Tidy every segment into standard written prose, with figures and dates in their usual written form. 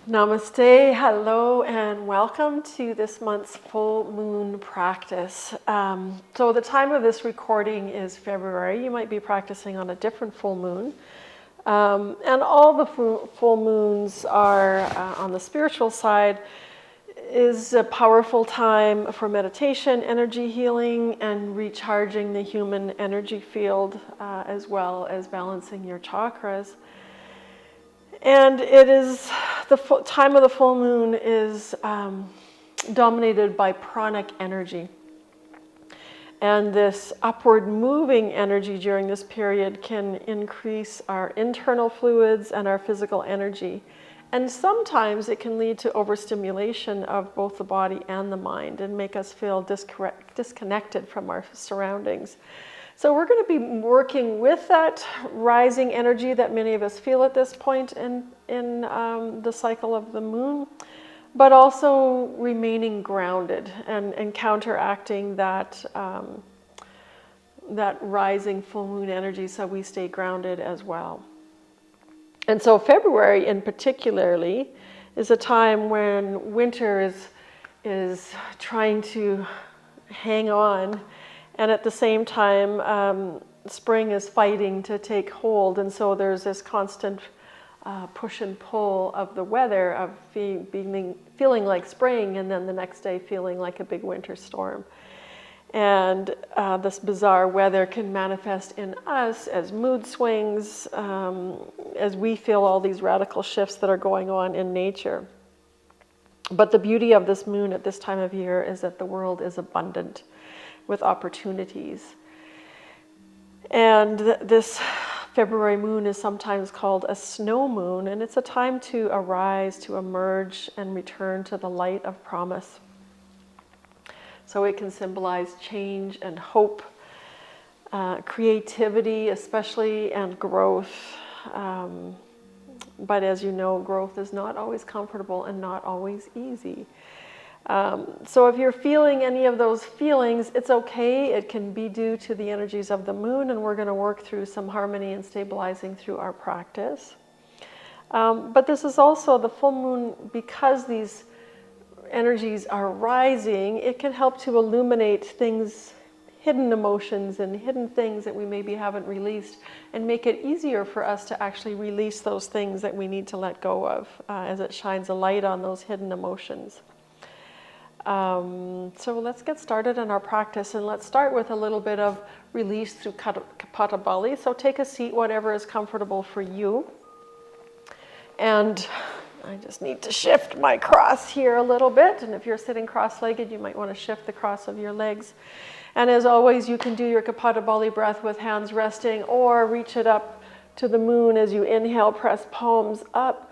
Namaste, hello, and welcome to this month's full moon practice. So the time of this recording is February. You might be practicing on a different full moon. And all the full moons are, on the spiritual side, is a powerful time for meditation, energy healing, and recharging the human energy field, as well as balancing your chakras. And it is the time of the full moon is dominated by pranic energy. And this upward moving energy during this period can increase our internal fluids and our physical energy. And sometimes it can lead to overstimulation of both the body and the mind and make us feel disconnected from our surroundings. So we're going to be working with that rising energy that many of us feel at this point in the cycle of the moon, but also remaining grounded and counteracting that rising full moon energy, so we stay grounded as well. And so February in particularly is a time when winter is trying to hang on. And at the same time, spring is fighting to take hold. And so there's this constant push and pull of the weather, of feeling like spring, and then the next day feeling like a big winter storm. And this bizarre weather can manifest in us as mood swings, as we feel all these radical shifts that are going on in nature. But the beauty of this moon at this time of year is that the world is abundant with opportunities. And this February moon is sometimes called a snow moon, and it's a time to arise, to emerge, and return to the light of promise. So it can symbolize change and hope, creativity especially, and growth. But as you know, growth is not always comfortable and not always easy. So if you're feeling any of those feelings, it's okay. It can be due to the energies of the moon, and we're going to work through some harmony and stabilizing through our practice. But this is also the full moon, because these energies are rising, it can help to illuminate things, hidden emotions and hidden things that we maybe haven't released, and make it easier for us to actually release those things that we need to let go of, as it shines a light on those hidden emotions. So let's get started in our practice, and let's start with a little bit of release through Kapata. So take a seat, whatever is comfortable for you. And I just need to shift my cross here a little bit. And if you're sitting cross-legged, you might want to shift the cross of your legs. And as always, you can do your Kapata breath with hands resting, or reach it up to the moon as you inhale, press palms up.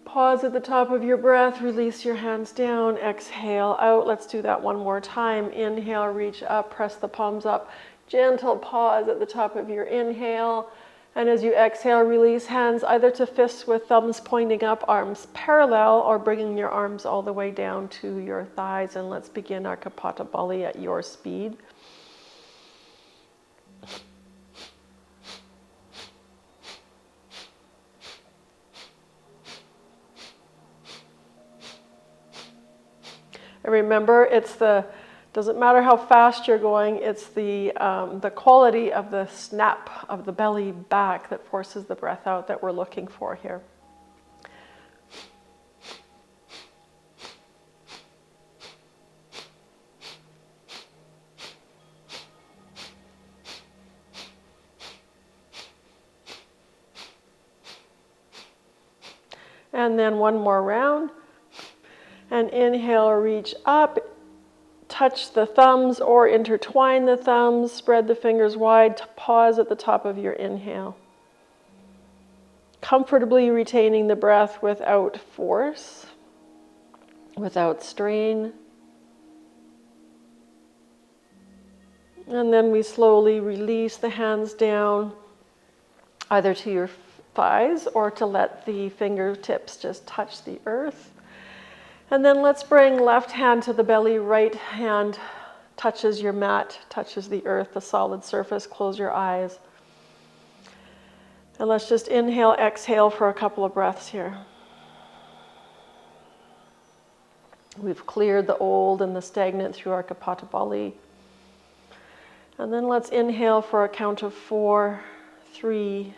Pause at the top of your breath, release your hands down, exhale out. Let's do that one more time. Inhale, reach up, press the palms up. Gentle pause at the top of your inhale. And as you exhale, release hands either to fists with thumbs pointing up, arms parallel, or bringing your arms all the way down to your thighs. And let's begin our Kapata at your speed. And remember, doesn't matter how fast you're going, it's the quality of the snap of the belly back that forces the breath out that we're looking for here. And then one more round. And inhale, reach up, touch the thumbs or intertwine the thumbs, spread the fingers wide, pause at the top of your inhale. Comfortably retaining the breath without force, without strain. And then we slowly release the hands down, either to your thighs or to let the fingertips just touch the earth. And then let's bring left hand to the belly, right hand touches your mat, touches the earth, the solid surface. Close your eyes. And let's just inhale, exhale for a couple of breaths here. We've cleared the old and the stagnant through our Kapatapali. And then let's inhale for a count of 4, 3,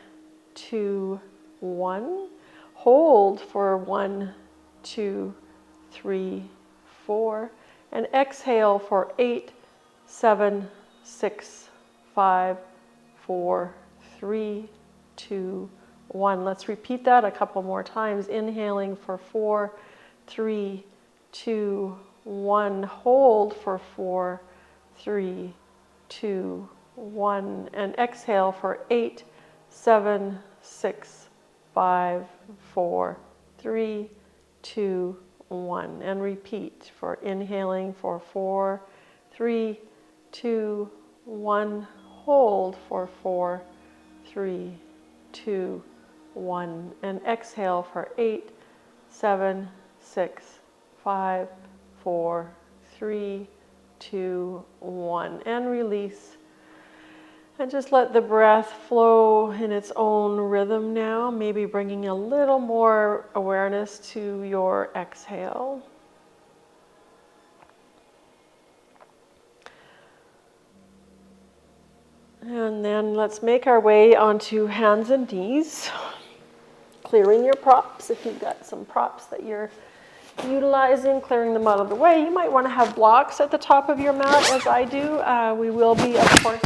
2, 1. Hold for 1, 2, 3, 4. And exhale for 8, 7, 6, 5, 4, 3, 2, 1. Let's repeat that a couple more times. Inhaling for 4, 3, 2, 1. Hold for 4, 3, 2, 1. And exhale for 8, 7, 6, 5, 4, 3, 2, 1. And repeat for inhaling for 4, 3, 2, 1. Hold for 4, 3, 2, 1. And exhale for 8, 7, 6, 5, 4, 3, 2, 1. And release. And just let the breath flow in its own rhythm now, maybe bringing a little more awareness to your exhale. And then let's make our way onto hands and knees, clearing your props. If you've got some props that you're utilizing, clearing them out of the way. You might want to have blocks at the top of your mat, as I do. We will be, of course,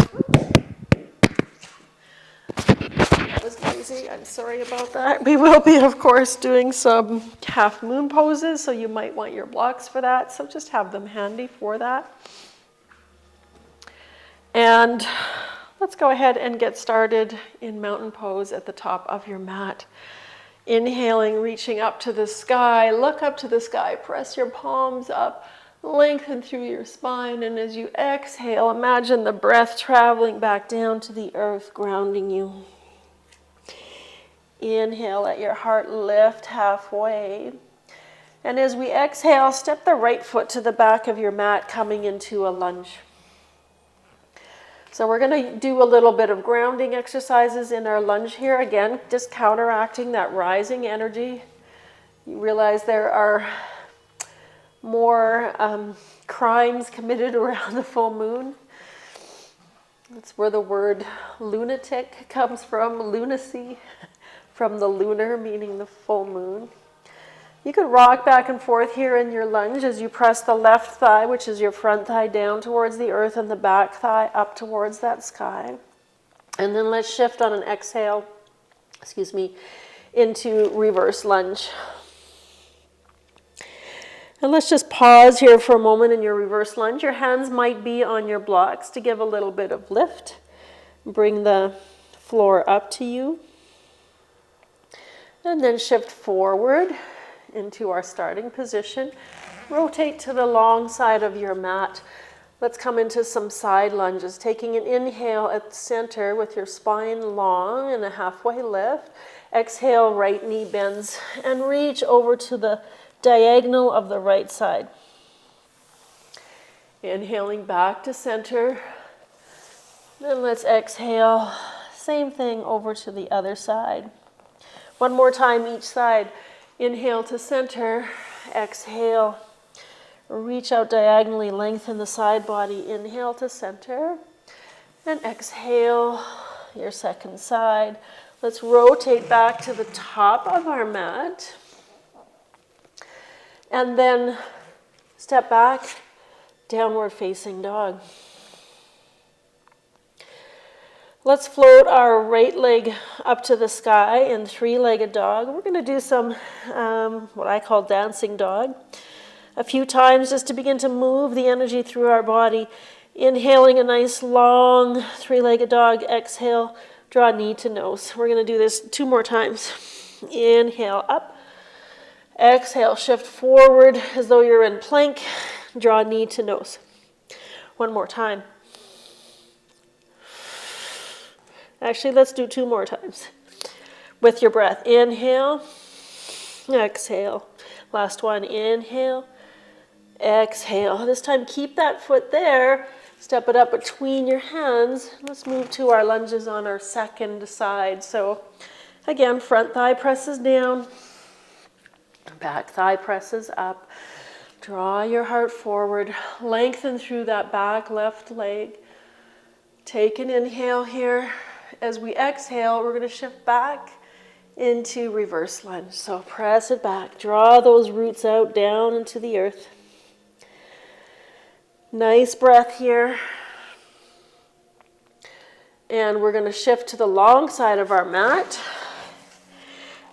that was noisy. I'm sorry about that. We will be, of course, doing some half moon poses, so you might want your blocks for that. So just have them handy for that. And let's go ahead and get started in mountain pose at the top of your mat. Inhaling, reaching up to the sky. Look up to the sky. Press your palms up. Lengthen through your spine. And as you exhale, imagine the breath traveling back down to the earth, grounding you. Inhale, let your heart lift halfway. And as we exhale, step the right foot to the back of your mat, coming into a lunge. So we're going to do a little bit of grounding exercises in our lunge here. Again, just counteracting that rising energy. You realize there are more crimes committed around the full moon. That's where the word lunatic comes from, lunacy, from the lunar, meaning the full moon. You could rock back and forth here in your lunge as you press the left thigh, which is your front thigh, down towards the earth, and the back thigh up towards that sky. And then let's shift on an exhale, into reverse lunge. And let's just pause here for a moment in your reverse lunge. Your hands might be on your blocks to give a little bit of lift. Bring the floor up to you. And then shift forward into our starting position. Rotate to the long side of your mat. Let's come into some side lunges, taking an inhale at the center with your spine long and a halfway lift. Exhale, right knee bends, and reach over to the diagonal of the right side. Inhaling back to center. Then let's exhale, same thing over to the other side. One more time each side. Inhale to center, exhale, reach out diagonally, lengthen the side body. Inhale to center, and exhale, your second side. Let's rotate back to the top of our mat, and then step back, downward facing dog. Let's float our right leg up to the sky in three-legged dog. We're going to do some what I call dancing dog a few times just to begin to move the energy through our body. Inhaling a nice long three-legged dog. Exhale, draw knee to nose. We're going to do this 2 more times. Inhale up. Exhale, shift forward as though you're in plank. Draw knee to nose. 1 more time. Actually, let's do 2 more times with your breath. Inhale, exhale. Last one, inhale, exhale. This time, keep that foot there. Step it up between your hands. Let's move to our lunges on our second side. So again, front thigh presses down, back thigh presses up. Draw your heart forward, lengthen through that back left leg. Take an inhale here. As we exhale, we're going to shift back into reverse lunge. So press it back, draw those roots out down into the earth. Nice breath here. And we're going to shift to the long side of our mat.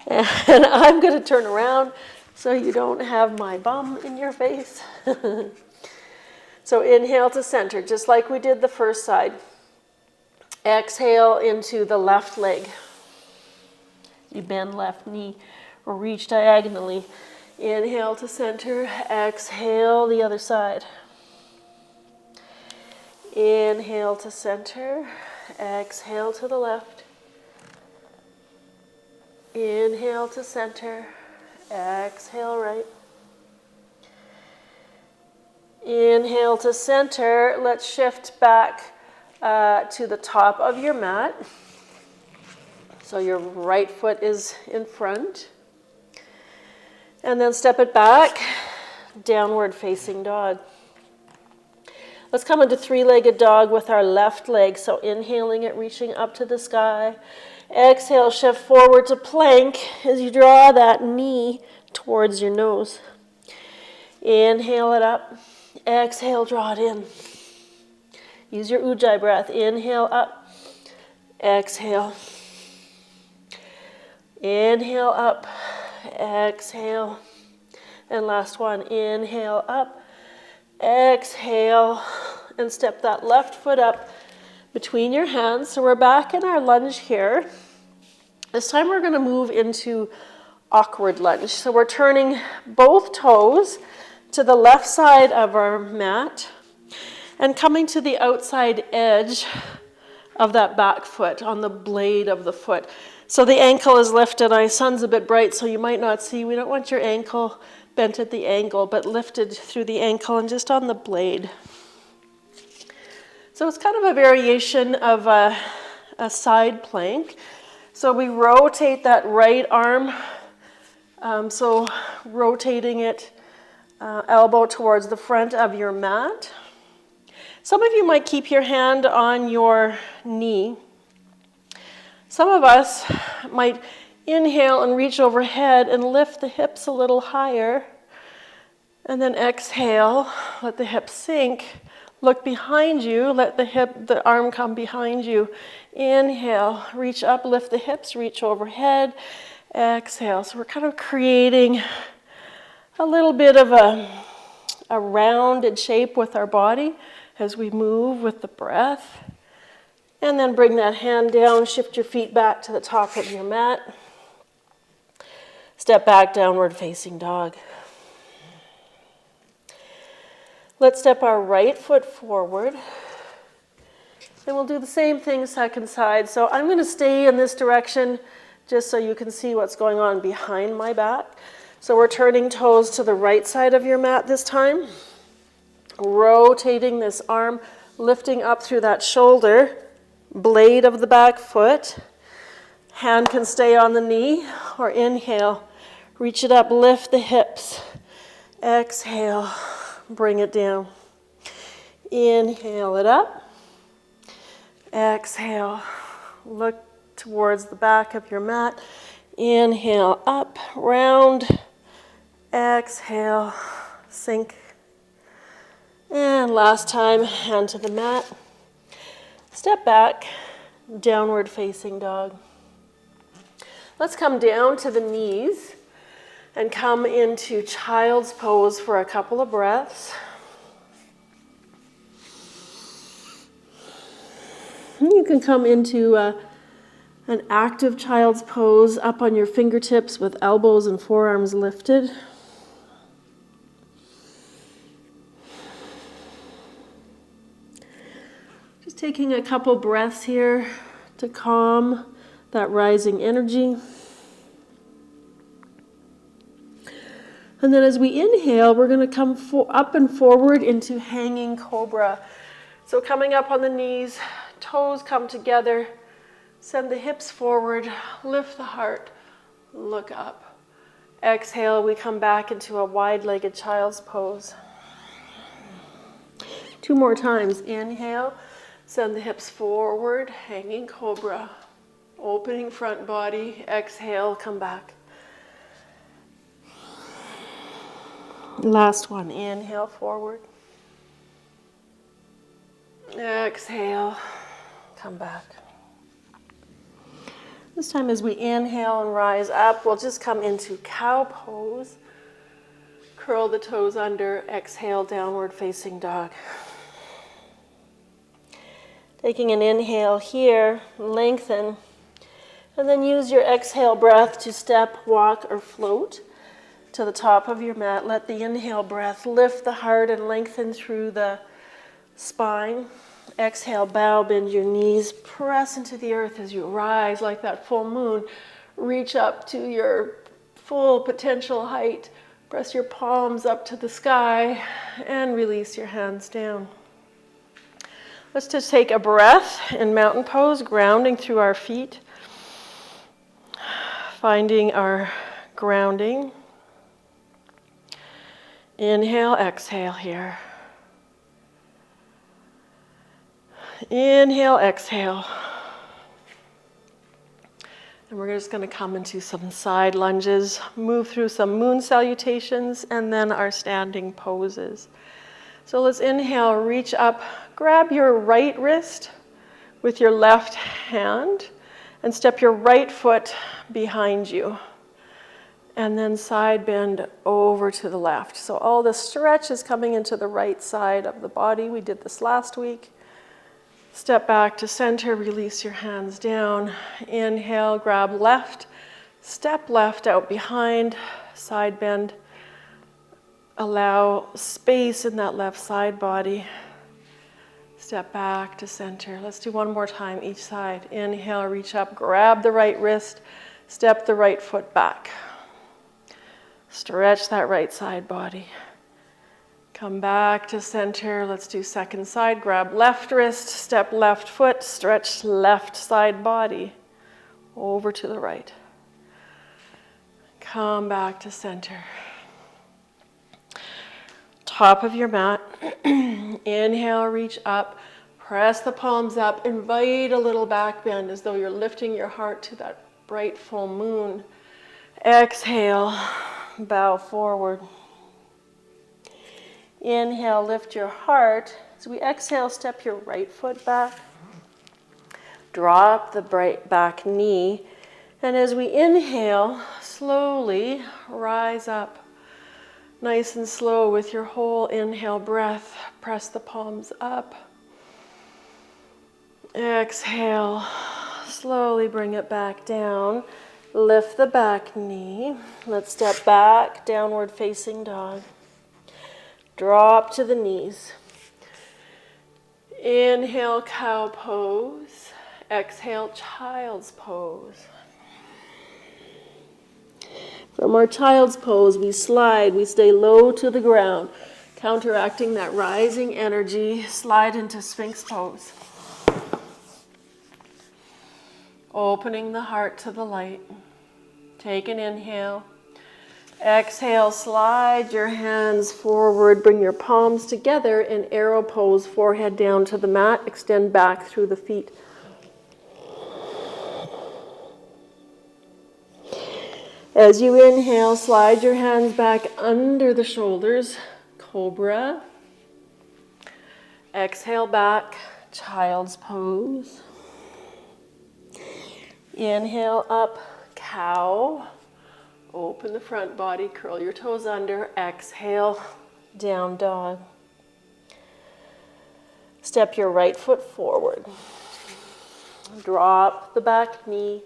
And I'm going to turn around so you don't have my bum in your face. So inhale to center, just like we did the first side. Exhale into the left leg. You bend left knee or reach diagonally. Inhale to center, exhale the other side. Inhale to center, exhale to the left. Inhale to center, exhale right. Inhale to center. Let's shift back to the top of your mat. So your right foot is in front. And then step it back, downward facing dog. Let's come into three-legged dog with our left leg. So inhaling it, reaching up to the sky. Exhale, shift forward to plank as you draw that knee towards your nose. Inhale it up. Exhale, draw it in. Use your ujjayi breath. Inhale up. Exhale. Inhale up. Exhale. And last one. Inhale up. Exhale. And step that left foot up between your hands. So we're back in our lunge here. This time we're going to move into awkward lunge. So we're turning both toes to the left side of our mat and coming to the outside edge of that back foot on the blade of the foot. So the ankle is lifted. My sun's a bit bright, so you might not see. We don't want your ankle bent at the angle, but lifted through the ankle and just on the blade. So it's kind of a variation of a side plank. So we rotate that right arm. So rotating it elbow towards the front of your mat. Some of you might keep your hand on your knee. Some of us might inhale and reach overhead and lift the hips a little higher. And then exhale, let the hips sink. Look behind you, let the arm come behind you. Inhale, reach up, lift the hips, reach overhead. Exhale. So we're kind of creating a little bit of a rounded shape with our body as we move with the breath. And then bring that hand down, shift your feet back to the top of your mat. Step back, downward facing dog. Let's step our right foot forward. And we'll do the same thing second side. So I'm going to stay in this direction just so you can see what's going on behind my back. So we're turning toes to the right side of your mat this time. Rotating this arm, lifting up through that shoulder, blade of the back foot. Hand can stay on the knee or inhale. Reach it up, lift the hips. Exhale, bring it down. Inhale it up. Exhale, look towards the back of your mat. Inhale up, round. Exhale, sink. And last time, hand to the mat. Step back, downward facing dog. Let's come down to the knees and come into child's pose for a couple of breaths. You can come into an active child's pose up on your fingertips with elbows and forearms lifted. Just taking a couple breaths here to calm that rising energy. And then as we inhale, we're going to come up and forward into hanging cobra. So coming up on the knees, toes come together, send the hips forward, lift the heart, look up. Exhale, we come back into a wide-legged child's pose. 2 more times. Inhale, send the hips forward, hanging cobra. Opening front body. Exhale, come back. Last one. Inhale, forward. Exhale, come back. This time as we inhale and rise up, we'll just come into cow pose. Curl the toes under, exhale, downward facing dog. Taking an inhale here, lengthen, and then use your exhale breath to step, walk, or float to the top of your mat. Let the inhale breath lift the heart and lengthen through the spine. Exhale, bow, bend your knees, press into the earth as you rise like that full moon. Reach up to your full potential height. Press your palms up to the sky and release your hands down. Let's just take a breath in mountain pose, grounding through our feet. Finding our grounding. Inhale, exhale here. Inhale, exhale. And we're just going to come into some side lunges, move through some moon salutations, and then our standing poses. So let's inhale, reach up, grab your right wrist with your left hand, and step your right foot behind you. And then side bend over to the left. So all the stretch is coming into the right side of the body. We did this last week. Step back to center, release your hands down. Inhale, grab left, step left out behind, side bend. Allow space in that left side body. Step back to center. Let's do one more time each side. Inhale, reach up, grab the right wrist, step the right foot back. Stretch that right side body. Come back to center. Let's do second side. Grab left wrist, step left foot, stretch left side body over to the right. Come back to center. Top of your mat. Inhale, reach up. Press the palms up. Invite a little back bend as though you're lifting your heart to that bright full moon. Exhale, bow forward. Inhale, lift your heart. As we exhale, step your right foot back. Drop the right back knee. And as we inhale, slowly rise up. Nice and slow with your whole inhale breath. Press the palms up. Exhale, slowly bring it back down. Lift the back knee. Let's step back, downward facing dog. Drop to the knees. Inhale, cow pose. Exhale, child's pose. From our child's pose, we slide, we stay low to the ground, counteracting that rising energy. Slide into Sphinx pose. Opening the heart to the light. Take an inhale. Exhale, slide your hands forward. Bring your palms together in arrow pose, forehead down to the mat. Extend back through the feet. As you inhale, slide your hands back under the shoulders. Cobra. Exhale back, child's pose. Inhale up, cow. Open the front body, curl your toes under. Exhale, down dog. Step your right foot forward. Drop the back knee.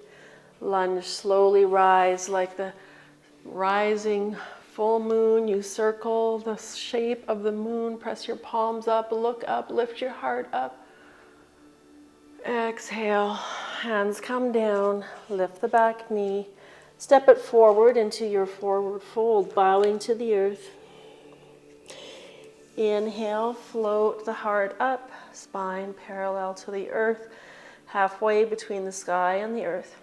Lunge, slowly rise like the rising full moon. You circle the shape of the moon. Press your palms up, look up, lift your heart up. Exhale, hands come down, lift the back knee. Step it forward into your forward fold, bowing to the earth. Inhale, float the heart up, spine parallel to the earth, halfway between the sky and the earth.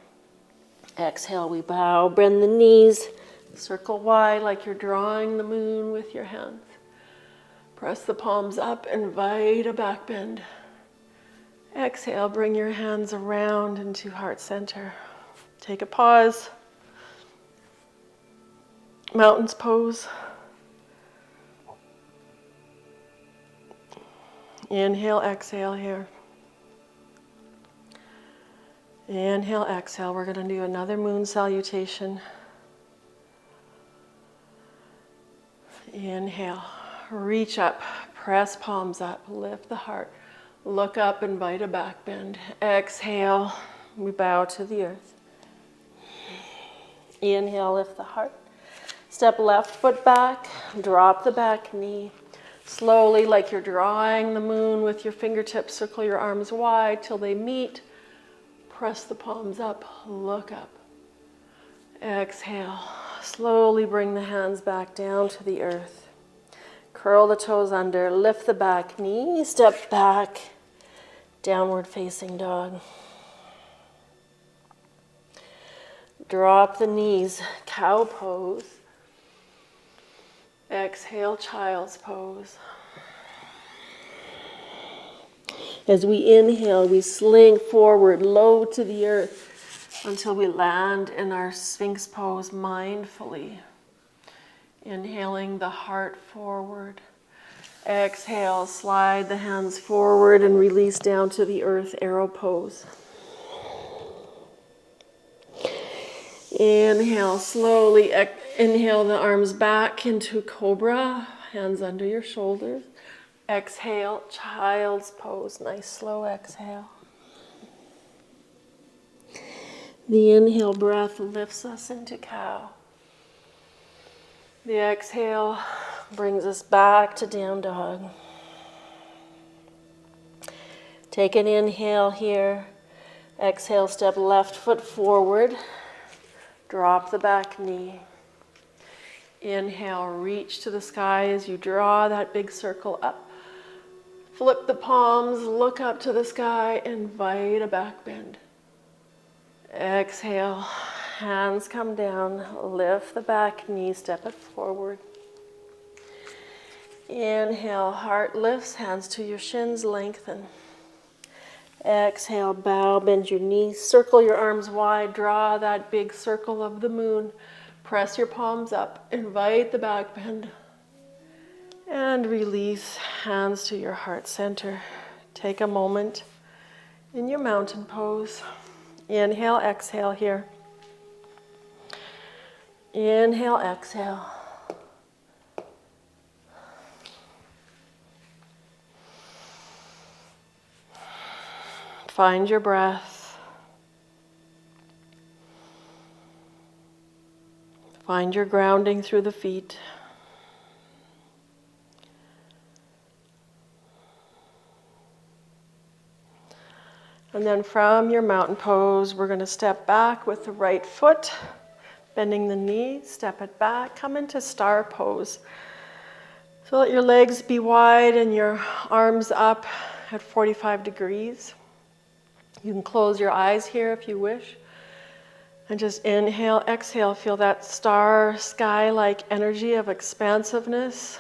Exhale, we bow, bend the knees, Circle wide like you're drawing the moon with your hands. Press the palms up, invite a back bend. Exhale, bring your hands around into heart center. Take a pause. Mountains pose. Inhale, exhale here. Inhale, exhale. We're going to do another moon salutation. Inhale, reach up, press palms up, lift the heart. Look up, invite a back bend. Exhale, we bow to the earth. Inhale, lift the heart. Step left foot back, drop the back knee. Slowly, like you're drawing the moon with your fingertips, circle your arms wide till they meet. Press the palms up, look up. Exhale, slowly bring the hands back down to the earth. Curl the toes under, lift the back knee, step back, downward facing dog. Drop the knees, cow pose. Exhale, child's pose. As we inhale, we sling forward, low to the earth, until we land in our Sphinx pose mindfully. Inhaling the heart forward. Exhale, slide the hands forward and release down to the earth, arrow pose. Inhale, slowly inhale the arms back into cobra, hands under your shoulders. Exhale, child's pose, nice slow exhale. The inhale breath lifts us into cow. The exhale brings us back to down dog. Take an inhale here. Exhale, step left foot forward. Drop the back knee. Inhale, reach to the sky as you draw that big circle up. Flip the palms, look up to the sky, invite a back bend. Exhale, hands come down, lift the back knee, step it forward. Inhale, heart lifts, hands to your shins, lengthen. Exhale, bow, bend your knees, circle your arms wide, draw that big circle of the moon. Press your palms up, invite the back bend. And release, hands to your heart center. Take a moment in your mountain pose. Inhale, exhale here. Inhale, exhale. Find your breath. Find your grounding through the feet. And then from your mountain pose, we're going to step back with the right foot, bending the knee, step it back, come into star pose. So let your legs be wide and your arms up at 45 degrees. You can close your eyes here if you wish. And just inhale, exhale, feel that star sky-like energy of expansiveness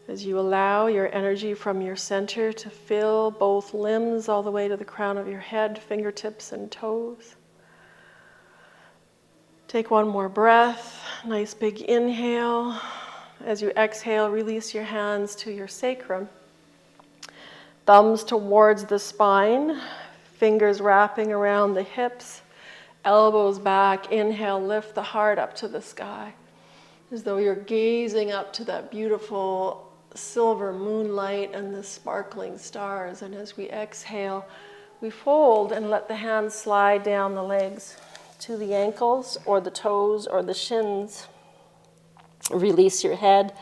as you allow your energy from your center to fill both limbs all the way to the crown of your head, fingertips and toes. Take one more breath, nice big inhale. As you exhale, release your hands to your sacrum. Thumbs towards the spine, fingers wrapping around the hips, elbows back. Inhale, lift the heart up to the sky, as though you're gazing up to that beautiful silver moonlight and the sparkling stars. And as we exhale, we fold and let the hands slide down the legs to the ankles or the toes or the shins. Release your head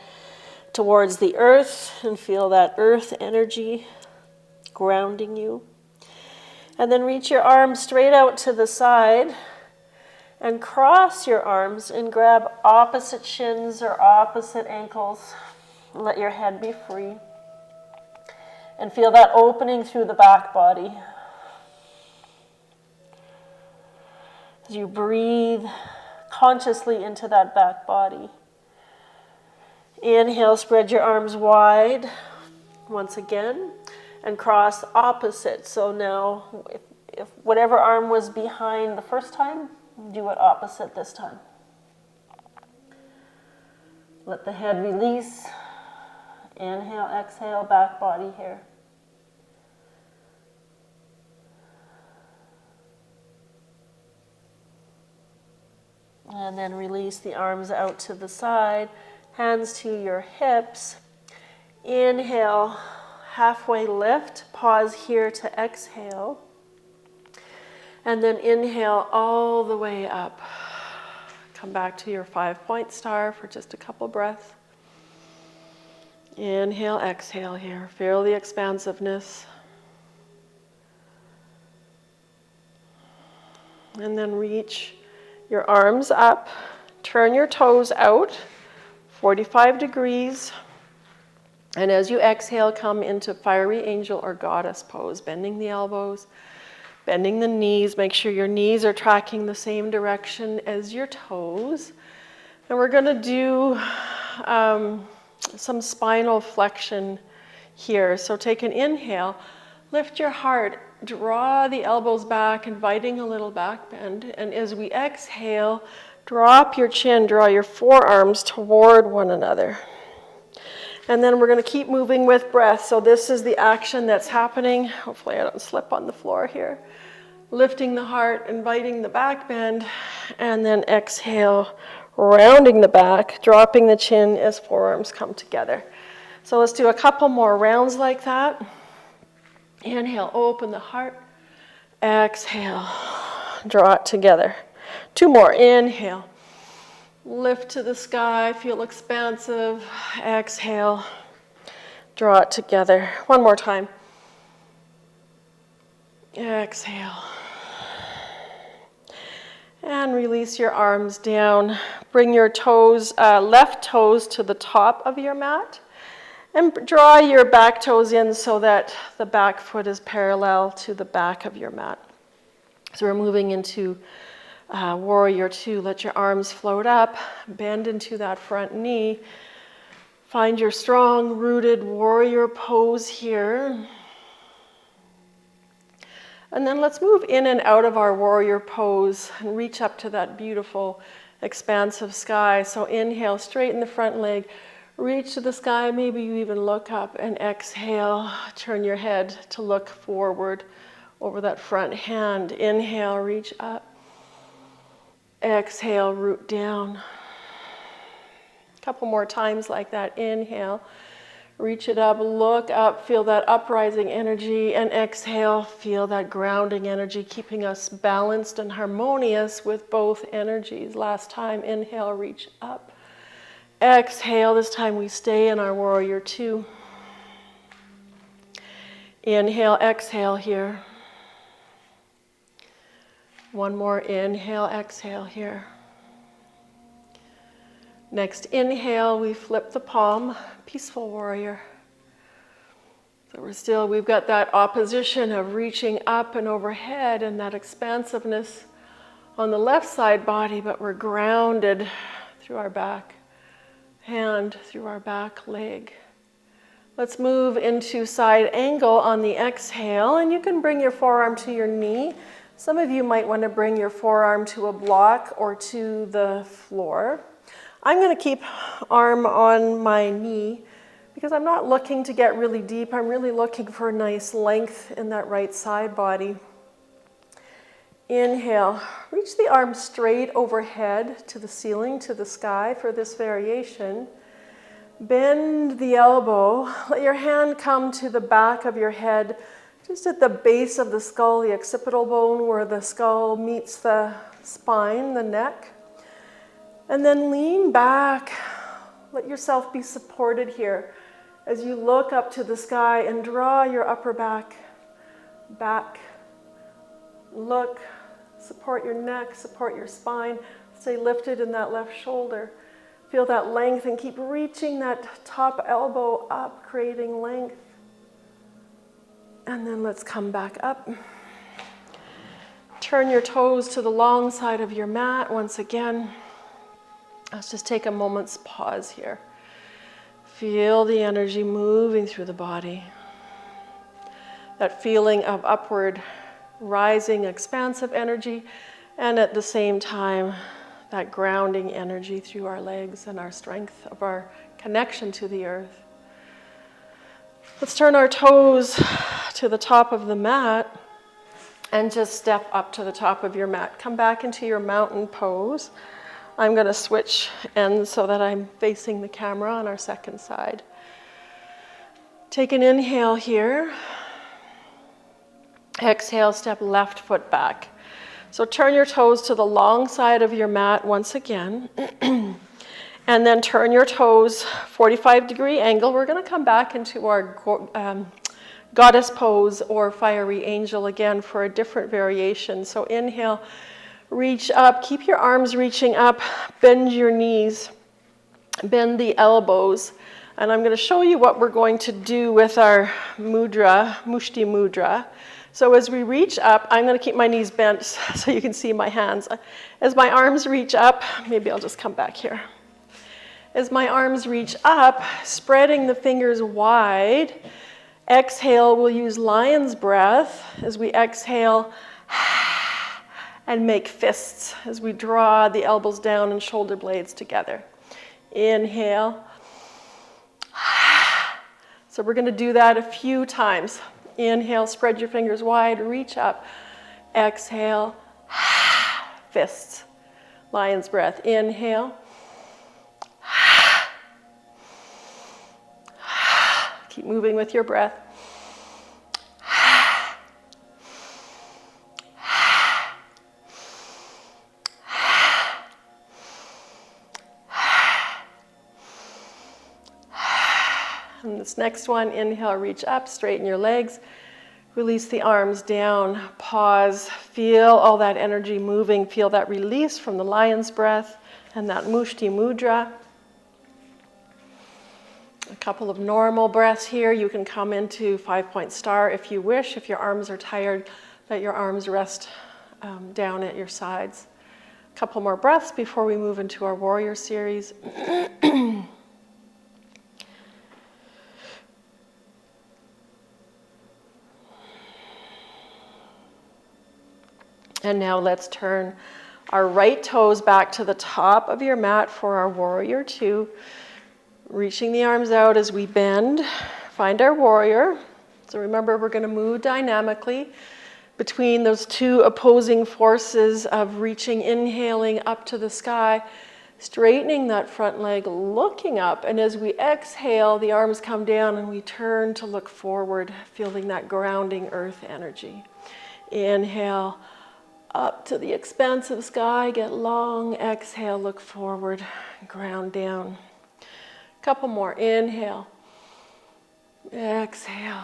towards the earth and feel that earth energy grounding you. And then reach your arms straight out to the side and cross your arms and grab opposite shins or opposite ankles. Let your head be free. And feel that opening through the back body. As you breathe consciously into that back body. Inhale, spread your arms wide once again and cross opposite. So now if whatever arm was behind the first time, do it opposite this time. Let the head release. Inhale, exhale, back body here. And then release the arms out to the side, hands to your hips. Inhale, halfway lift, pause here to exhale. And then inhale all the way up. Come back to your 5-point star for just a couple breaths. Inhale, exhale here. Feel the expansiveness. And then reach your arms up. Turn your toes out, 45 degrees. And as you exhale, come into fiery angel or goddess pose, bending the elbows, bending the knees. Make sure your knees are tracking the same direction as your toes. And we're going to do some spinal flexion here. So take an inhale, lift your heart, draw the elbows back, inviting a little back bend. And as we exhale, drop your chin, draw your forearms toward one another. And then we're going to keep moving with breath. So this is the action that's happening. Hopefully I don't slip on the floor here. Lifting the heart, inviting the back bend, and then exhale, rounding the back, dropping the chin as forearms come together. So let's do a couple more rounds like that. Inhale, open the heart. Exhale, draw it together. 2 more. Inhale, lift to the sky, feel expansive. Exhale, draw it together. 1 more time. Exhale. And release your arms down. Bring your toes, left toes to the top of your mat. And draw your back toes in so that the back foot is parallel to the back of your mat. So we're moving into warrior 2. Let your arms float up. Bend into that front knee. Find your strong, rooted warrior pose here. And then let's move in and out of our warrior pose and reach up to that beautiful, expansive sky. So inhale, straighten the front leg, reach to the sky, maybe you even look up, and exhale, turn your head to look forward over that front hand. Inhale, reach up. Exhale, root down. A couple more times like that. Inhale. Reach it up, look up, feel that uprising energy, and exhale, feel that grounding energy, keeping us balanced and harmonious with both energies. Last time, inhale, reach up. Exhale, this time we stay in our warrior 2. Inhale, exhale here. 1 more inhale, exhale here. Next inhale, we flip the palm, peaceful warrior. So we've got that opposition of reaching up and overhead and that expansiveness on the left side body, but we're grounded through our back hand, through our back leg. Let's move into side angle on the exhale, and you can bring your forearm to your knee. Some of you might want to bring your forearm to a block or to the floor. I'm going to keep arm on my knee because I'm not looking to get really deep. I'm really looking for a nice length in that right side body. Inhale, reach the arm straight overhead to the ceiling, to the sky for this variation. Bend the elbow. Let your hand come to the back of your head, just at the base of the skull, the occipital bone where the skull meets the spine, the neck. And then lean back. Let yourself be supported here as you look up to the sky and draw your upper back back. Look, support your neck, support your spine. Stay lifted in that left shoulder. Feel that length and keep reaching that top elbow up, creating length. And then let's come back up. Turn your toes to the long side of your mat once again. Let's just take a moment's pause here. Feel the energy moving through the body. That feeling of upward, rising, expansive energy, and at the same time, that grounding energy through our legs and our strength of our connection to the earth. Let's turn our toes to the top of the mat and just step up to the top of your mat. Come back into your mountain pose. I'm going to switch ends so that I'm facing the camera on our second side. Take an inhale here. Exhale, step left foot back. So turn your toes to the long side of your mat once again. And then turn your toes 45-degree angle. We're going to come back into our goddess pose or fiery angel again for a different variation. So inhale, reach up, keep your arms reaching up, bend your knees, bend the elbows. And I'm going to show you what we're going to do with our mudra, Mushti mudra. So as we reach up, I'm going to keep my knees bent so you can see my hands. As my arms reach up, maybe I'll just come back here. As my arms reach up, spreading the fingers wide, exhale, we'll use lion's breath as we exhale and make fists as we draw the elbows down and shoulder blades together. Inhale. So we're going to do that a few times. Inhale, spread your fingers wide, reach up. Exhale, fists. Lion's breath. Inhale. Keep moving with your breath. And this next one, inhale, reach up, straighten your legs, release the arms down, pause, feel all that energy moving, feel that release from the lion's breath and that Mushti mudra. A couple of normal breaths here. You can come into 5-point star if you wish. If your arms are tired, let your arms rest down at your sides. A couple more breaths before we move into our warrior series. And now let's turn our right toes back to the top of your mat for our warrior two. Reaching the arms out as we bend, find our warrior. So remember, we're going to move dynamically between those two opposing forces of reaching, inhaling up to the sky, straightening that front leg, looking up. And as we exhale, the arms come down and we turn to look forward, feeling that grounding earth energy. Inhale. Up to the expansive sky, get long, exhale, look forward, ground down. Couple more, inhale, exhale,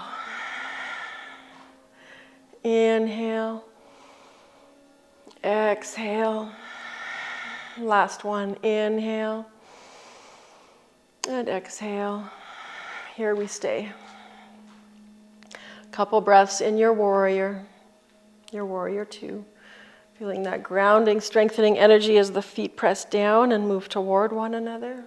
inhale, exhale, last one, inhale, and exhale, here we stay. Couple breaths in your warrior two. Feeling that grounding, strengthening energy as the feet press down and move toward one another.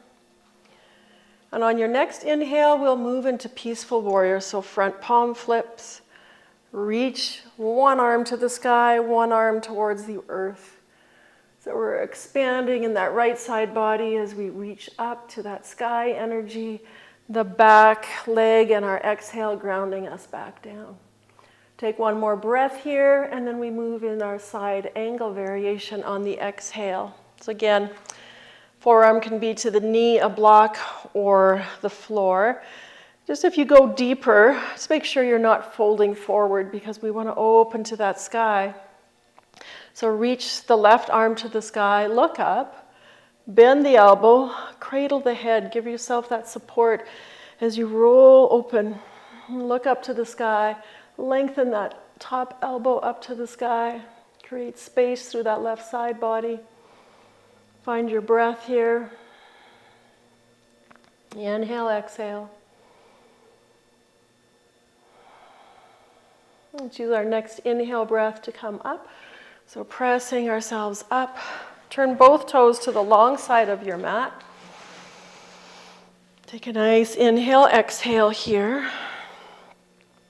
And on your next inhale, we'll move into peaceful warrior. So front palm flips, reach one arm to the sky, one arm towards the earth. So we're expanding in that right side body as we reach up to that sky energy, the back leg and our exhale grounding us back down. Take one more breath here, and then we move in our side angle variation on the exhale. So again, forearm can be to the knee, a block, or the floor. Just if you go deeper, just make sure you're not folding forward because we want to open to that sky. So reach the left arm to the sky, look up, bend the elbow, cradle the head, give yourself that support as you roll open. Look up to the sky. Lengthen that top elbow up to the sky. Create space through that left side body. Find your breath here. Inhale, exhale. Let's use our next inhale breath to come up. So pressing ourselves up Turn both toes to the long side of your mat. Take a nice inhale, exhale here.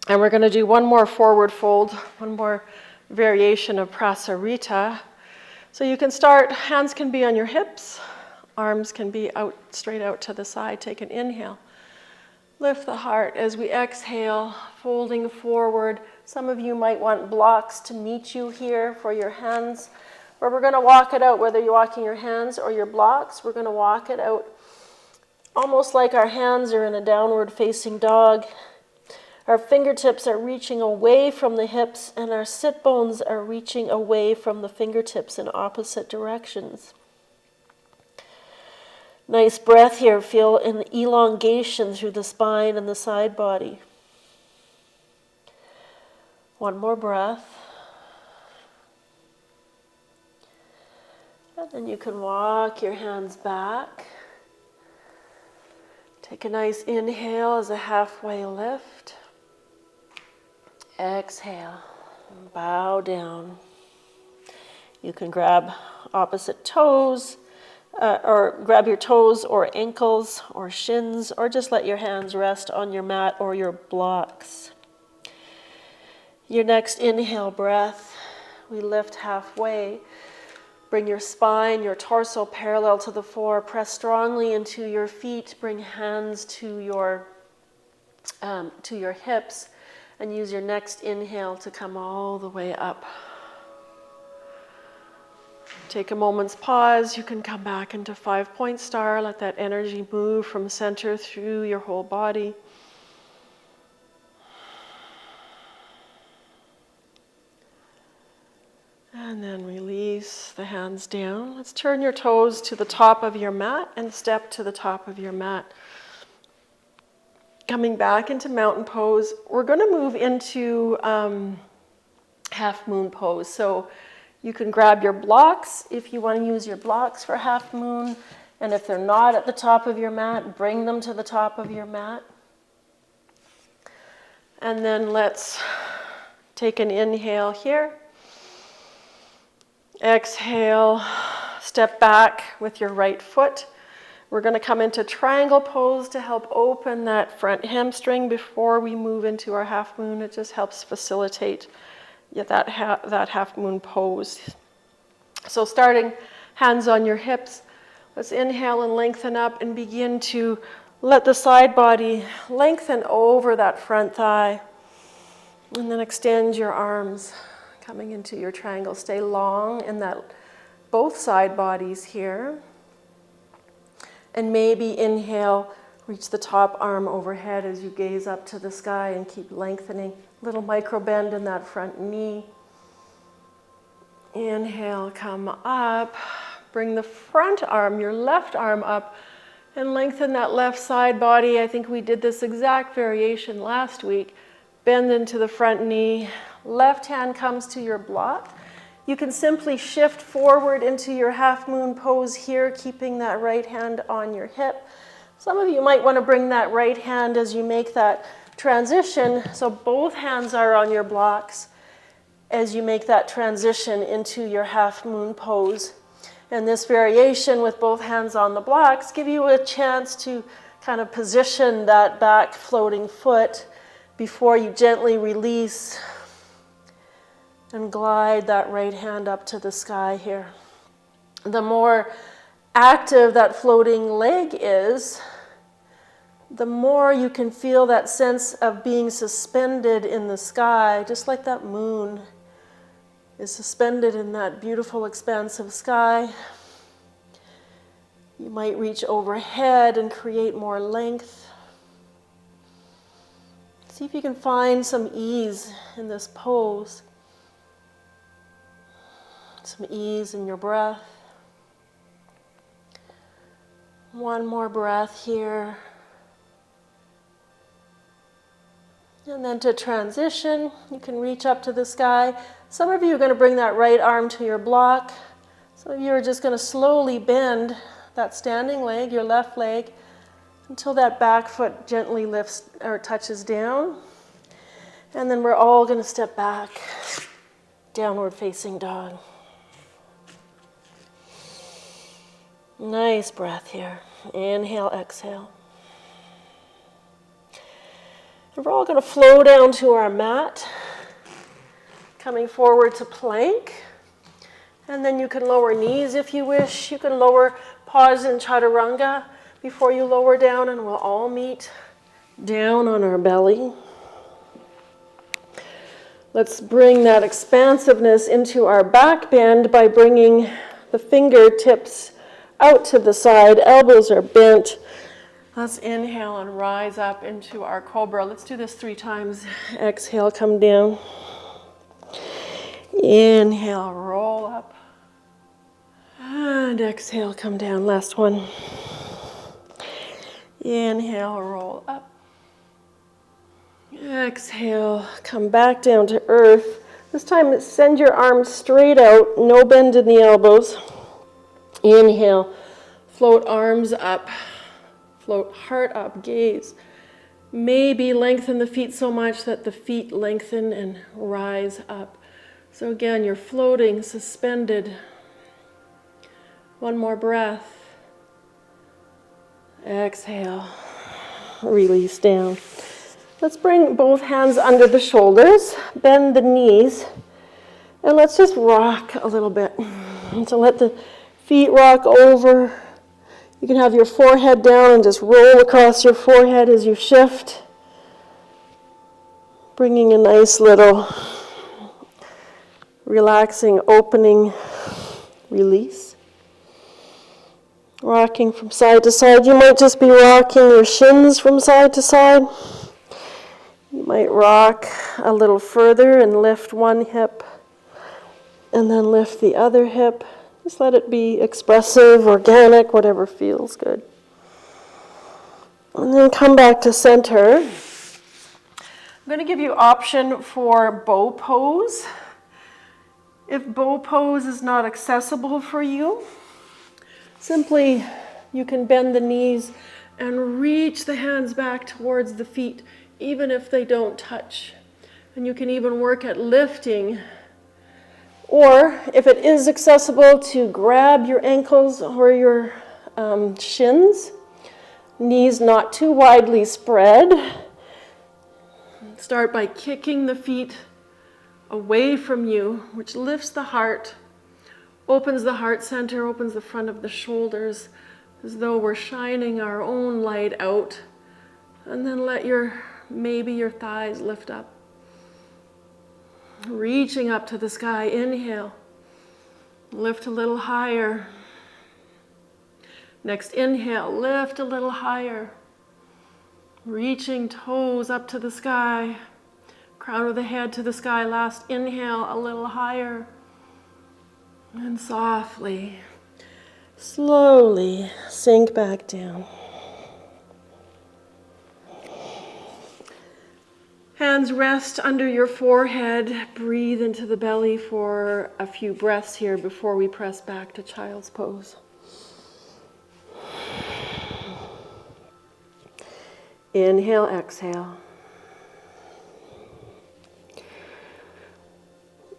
And we're going to do one more forward fold, one more variation of prasarita. So you can start, hands can be on your hips, arms can be out, straight out to the side. Take an inhale. Lift the heart as we exhale, folding forward. Some of you might want blocks to meet you here for your hands. Or we're going to walk it out, whether you're walking your hands or your blocks. We're going to walk it out almost like our hands are in a downward facing dog. Our fingertips are reaching away from the hips, and our sit bones are reaching away from the fingertips in opposite directions. Nice breath here. Feel an elongation through the spine and the side body. One more breath. And then you can walk your hands back. Take a nice inhale as a halfway lift. Exhale, bow down. You can grab opposite toes, or grab your toes or ankles or shins, or just let your hands rest on your mat or your blocks. Your next inhale breath, we lift halfway. Bring your spine, your torso parallel to the floor. Press strongly into your feet. Bring hands to your hips. And use your next inhale to come all the way up. Take a moment's pause. You can come back into 5-point star. Let that energy move from center through your whole body. And then release the hands down. Let's turn your toes to the top of your mat and step to the top of your mat. Coming back into mountain pose, we're going to move into half moon pose. So you can grab your blocks if you want to use your blocks for half moon. And if they're not at the top of your mat, bring them to the top of your mat. And then let's take an inhale here. Exhale, step back with your right foot. We're going to come into triangle pose to help open that front hamstring before we move into our half moon. It just helps facilitate that half moon pose. So starting hands on your hips, let's inhale and lengthen up and begin to let the side body lengthen over that front thigh. And then extend your arms, coming into your triangle. Stay long in that both side bodies here. And maybe inhale, reach the top arm overhead as you gaze up to the sky and keep lengthening. Little micro bend in that front knee. Inhale, come up. Bring the front arm, your left arm up, and lengthen that left side body. I think we did this exact variation last week. Bend into the front knee. Left hand comes to your block. You can simply shift forward into your half moon pose here, keeping that right hand on your hip. Some of you might want to bring that right hand as you make that transition, so both hands are on your blocks as you make that transition into your half moon pose. And this variation with both hands on the blocks give you a chance to kind of position that back floating foot before you gently release and glide that right hand up to the sky here. The more active that floating leg is, the more you can feel that sense of being suspended in the sky, just like that moon is suspended in that beautiful expansive sky. You might reach overhead and create more length. See if you can find some ease in this pose. Some ease in your breath. One more breath here. And then to transition, you can reach up to the sky. Some of you are going to bring that right arm to your block. Some of you are just going to slowly bend that standing leg, your left leg, until that back foot gently lifts or touches down. And then we're all going to step back, downward facing dog. Nice breath here. Inhale, exhale. And we're all going to flow down to our mat, coming forward to plank. And then you can lower knees if you wish. You can lower, pause in chaturanga before you lower down, and we'll all meet down on our belly. Let's bring that expansiveness into our back bend by bringing the fingertips out to the side. Elbows are bent. Let's inhale and rise up into our cobra. Let's do this 3 times. Exhale, come down. Inhale, roll up. And exhale, come down. Last one. Inhale, roll up. Exhale, come back down to earth. This time, send your arms straight out, no bend in the elbows. Inhale, float arms up, float heart up, gaze. Maybe lengthen the feet so much that the feet lengthen and rise up. So again, you're floating, suspended. One more breath. Exhale, release down. Let's bring both hands under the shoulders, bend the knees, and let's just rock a little bit. So let the feet rock over. You can have your forehead down and just roll across your forehead as you shift. Bringing a nice little relaxing, opening release. Rocking from side to side. You might just be rocking your shins from side to side. You might rock a little further and lift one hip and then lift the other hip. Just let it be expressive, organic, whatever feels good. And then come back to center. I'm going to give you option for bow pose. If bow pose is not accessible for you, simply you can bend the knees and reach the hands back towards the feet, even if they don't touch. And you can even work at lifting. Or if it is accessible, to grab your ankles or your shins, knees not too widely spread. Start by kicking the feet away from you, which lifts the heart, opens the heart center, opens the front of the shoulders, as though we're shining our own light out. And then let maybe your thighs lift up. Reaching up to the sky, inhale. Lift a little higher. Next inhale, lift a little higher. Reaching toes up to the sky. Crown of the head to the sky. Last inhale, a little higher. And softly, slowly sink back down. Hands rest under your forehead. Breathe into the belly for a few breaths here before we press back to child's pose. Inhale, exhale.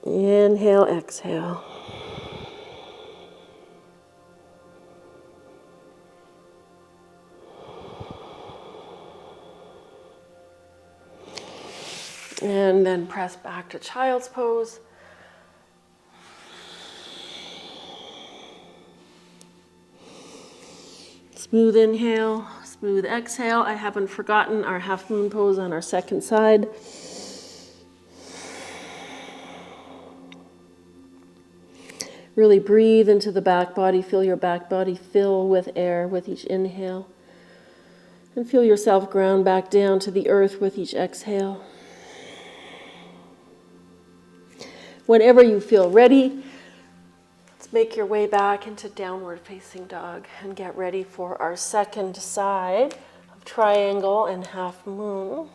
Inhale, exhale. And then press back to child's pose. Smooth inhale, smooth exhale. I haven't forgotten our half moon pose on our second side. Really breathe into the back body. Feel your back body fill with air with each inhale. And feel yourself ground back down to the earth with each exhale. Whenever you feel ready, let's make your way back into downward facing dog and get ready for our second side of triangle and half moon.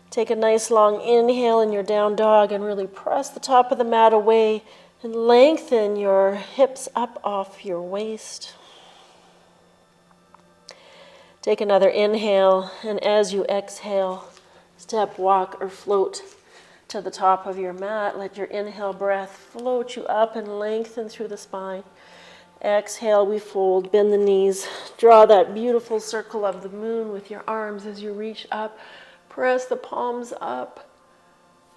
Take a nice long inhale in your down dog and really press the top of the mat away and lengthen your hips up off your waist. Take another inhale, and as you exhale, step, walk, or float to the top of your mat. Let your inhale breath float you up and lengthen through the spine. Exhale, we fold, bend the knees. Draw that beautiful circle of the moon with your arms as you reach up. Press the palms up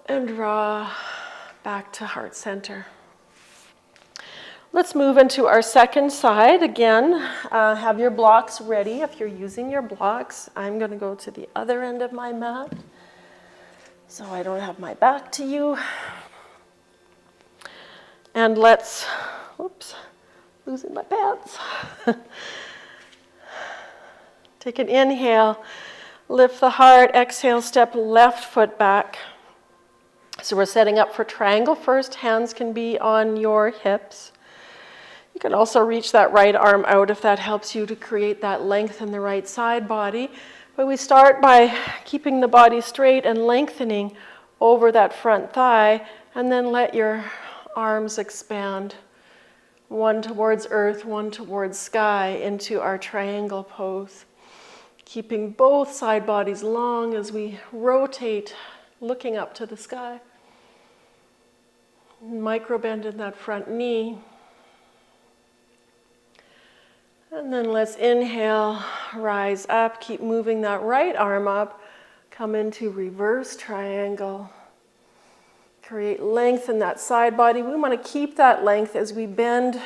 and draw back to heart center. Let's move into our second side. Again, have your blocks ready if you're using your blocks. I'm going to go to the other end of my mat so I don't have my back to you. And let's, oops, losing my pants. Take an inhale, lift the heart, exhale, step left foot back. So we're setting up for triangle first. Hands can be on your hips. You can also reach that right arm out if that helps you to create that length in the right side body. But we start by keeping the body straight and lengthening over that front thigh, and then let your arms expand. One towards earth, one towards sky, into our triangle pose. Keeping both side bodies long as we rotate, looking up to the sky. Micro bend in that front knee. And then let's inhale, rise up, keep moving that right arm up, come into reverse triangle. Create length in that side body. We want to keep that length as we bend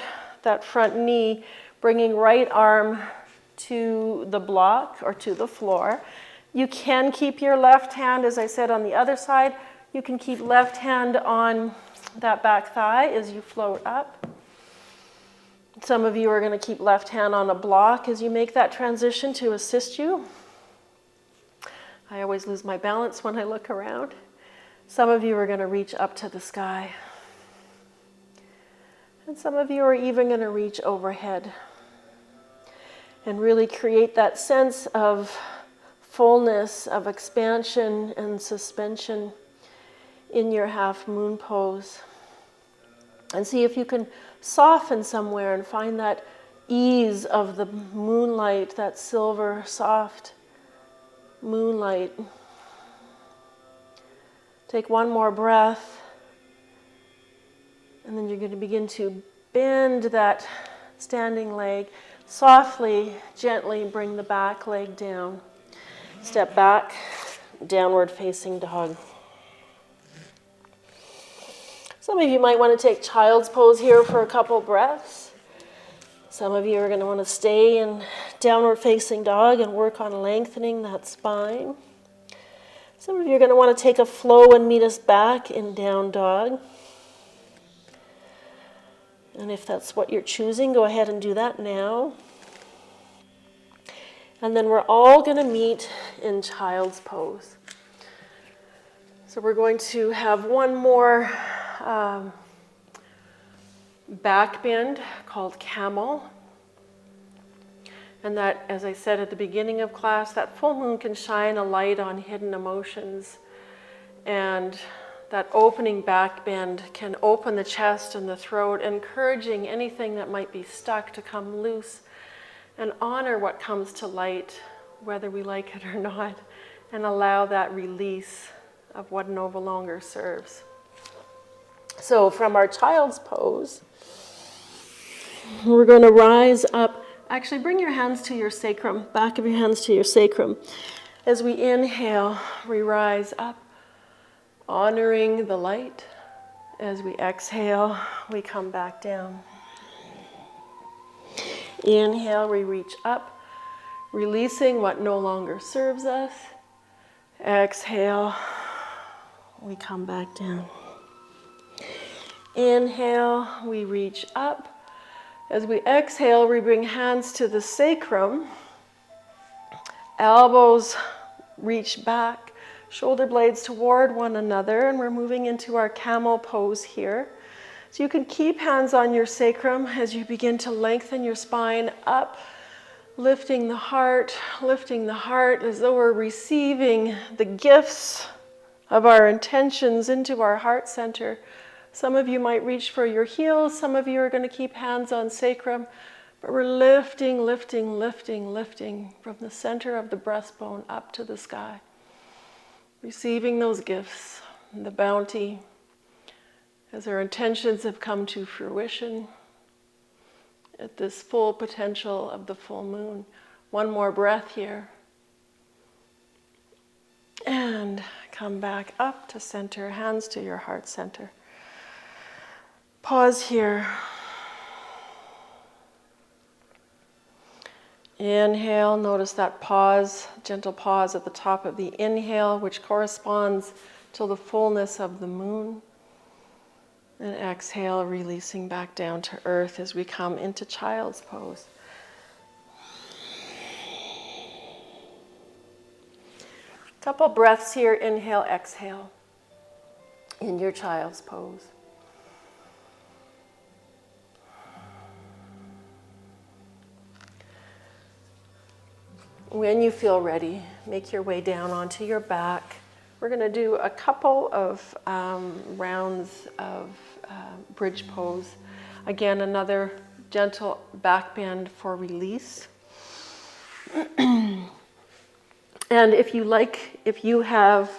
that front knee, bringing right arm to the block or to the floor. You can keep your left hand, as I said, on the other side. You can keep left hand on that back thigh as you float up. Some of you are going to keep left hand on a block as you make that transition to assist you. I always lose my balance when I look around. Some of you are going to reach up to the sky. And some of you are even going to reach overhead and really create that sense of fullness, of expansion and suspension in your half moon pose. And see if you can soften somewhere and find that ease of the moonlight, that silver, soft moonlight. Take one more breath, and then you're going to begin to bend that standing leg. Softly, gently bring the back leg down. Step back, downward facing dog. Some of you might want to take child's pose here for a couple breaths. Some of you are going to want to stay in downward facing dog and work on lengthening that spine. Some of you are going to want to take a flow and meet us back in down dog. And if that's what you're choosing, go ahead and do that now. And then we're all going to meet in child's pose. So we're going to have one more back bend called camel. And that, as I said at the beginning of class, that full moon can shine a light on hidden emotions. And that opening back bend can open the chest and the throat, encouraging anything that might be stuck to come loose, and honor what comes to light, whether we like it or not, and allow that release of what no longer serves. So from our child's pose, we're going to rise up. Actually, bring your hands to your sacrum, back of your hands to your sacrum. As we inhale, we rise up, honoring the light. As we exhale, we come back down. Inhale, we reach up, releasing what no longer serves us. Exhale, we come back down. Inhale, we reach up. As we exhale, we bring hands to the sacrum. Elbows reach back, shoulder blades toward one another, and we're moving into our camel pose here. So you can keep hands on your sacrum as you begin to lengthen your spine up, lifting the heart as though we're receiving the gifts of our intentions into our heart center. Some of you might reach for your heels. Some of you are going to keep hands on sacrum. But we're lifting from the center of the breastbone up to the sky. Receiving those gifts, the bounty, as our intentions have come to fruition. at this full potential of the full moon. One more breath here. And come back up to center, hands to your heart center. Pause here. Inhale, notice that pause, gentle pause at the top of the inhale, which corresponds to the fullness of the moon. And exhale, releasing back down to earth as we come into child's pose. Couple breaths here, inhale, exhale, in your child's pose. When you feel ready, make your way down onto your back. We're going to do a couple of rounds of bridge pose. Again, another gentle back bend for release. And if you like, if you have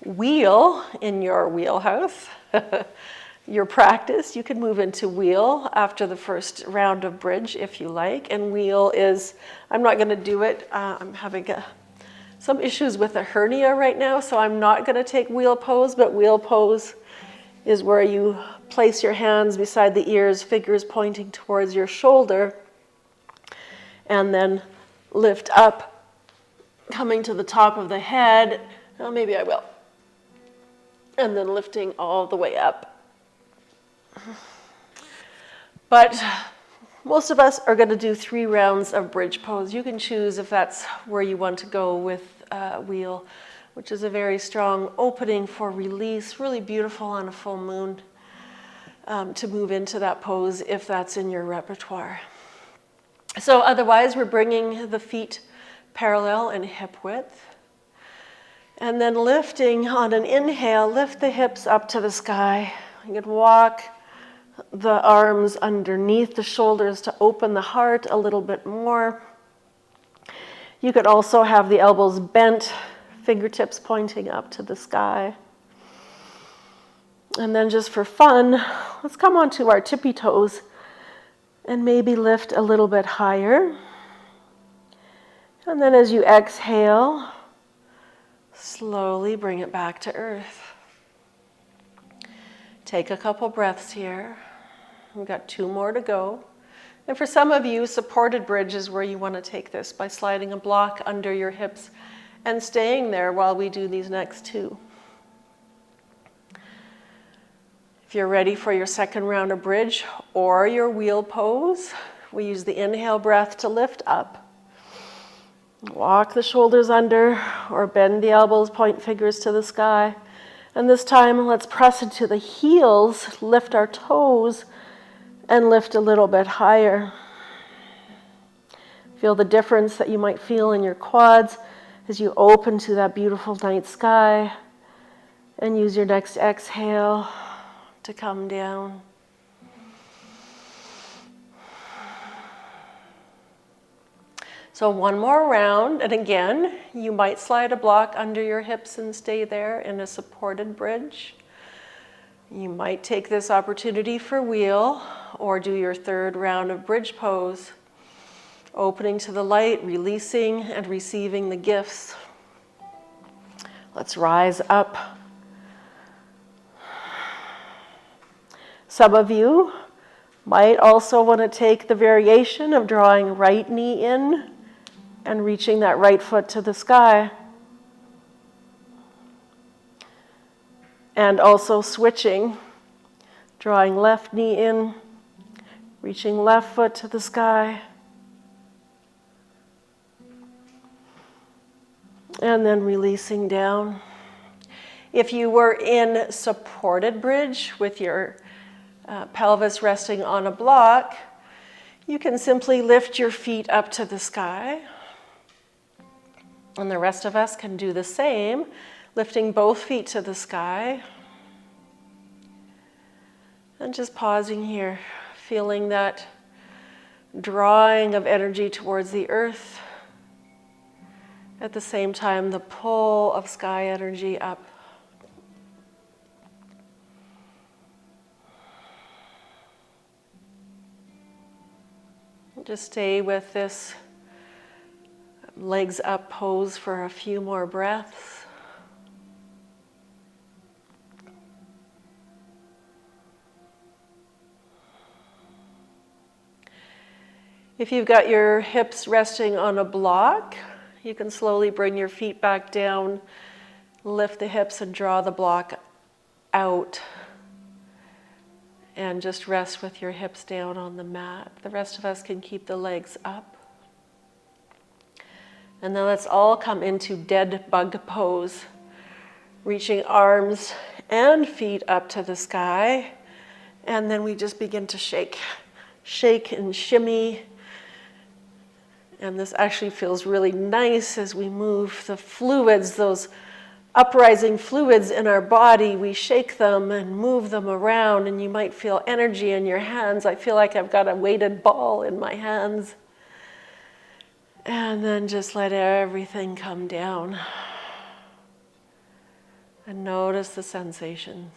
wheel in your wheelhouse, your practice, you can move into wheel after the first round of bridge if you like. And wheel is, I'm not going to do it. I'm having some issues with a hernia right now, so I'm not going to take wheel pose, but wheel pose is where you place your hands beside the ears, fingers pointing towards your shoulder, and then lift up, coming to the top of the head. Oh, maybe I will. And then lifting all the way up. But most of us are going to do 3 rounds of bridge pose. You can choose if that's where you want to go with wheel, which is a very strong opening for release, really beautiful on a full moon to move into that pose if that's in your repertoire. So otherwise, we're bringing the feet parallel and hip width. And then lifting on an inhale, lift the hips up to the sky. You can walk the arms underneath the shoulders to open the heart a little bit more. You could also have the elbows bent, fingertips pointing up to the sky. And then just for fun, let's come onto our tippy toes and maybe lift a little bit higher. And then as you exhale, slowly bring it back to earth. Take a couple breaths here. We've got 2 more to go. And for some of you, supported bridge is where you want to take this by sliding a block under your hips and staying there while we do these next 2. If you're ready for your second round of bridge or your wheel pose, we use the inhale breath to lift up. Walk the shoulders under or bend the elbows, point fingers to the sky. And this time, let's press into the heels, lift our toes, and lift a little bit higher. Feel the difference that you might feel in your quads as you open to that beautiful night sky. And use your next exhale to come down. So 1 more round, and again, you might slide a block under your hips and stay there in a supported bridge. You might take this opportunity for wheel or do your 3rd round of bridge pose, opening to the light, releasing and receiving the gifts. Let's rise up. Some of you might also want to take the variation of drawing right knee in and reaching that right foot to the sky. And also switching, drawing left knee in, reaching left foot to the sky. And then releasing down. If you were in supported bridge with your pelvis resting on a block, you can simply lift your feet up to the sky. And the rest of us can do the same, lifting both feet to the sky. And just pausing here, feeling that drawing of energy towards the earth. At the same time, the pull of sky energy up. Just stay with this legs up pose for a few more breaths. If you've got your hips resting on a block, you can slowly bring your feet back down, lift the hips and draw the block out, and just rest with your hips down on the mat. The rest of us can keep the legs up. And then let's all come into dead bug pose, reaching arms and feet up to the sky. And then we just begin to shake and shimmy. And this actually feels really nice as we move the fluids, those uprising fluids in our body. We shake them and move them around, and you might feel energy in your hands. I feel like I've got a weighted ball in my hands. And then just let everything come down. And notice the sensations.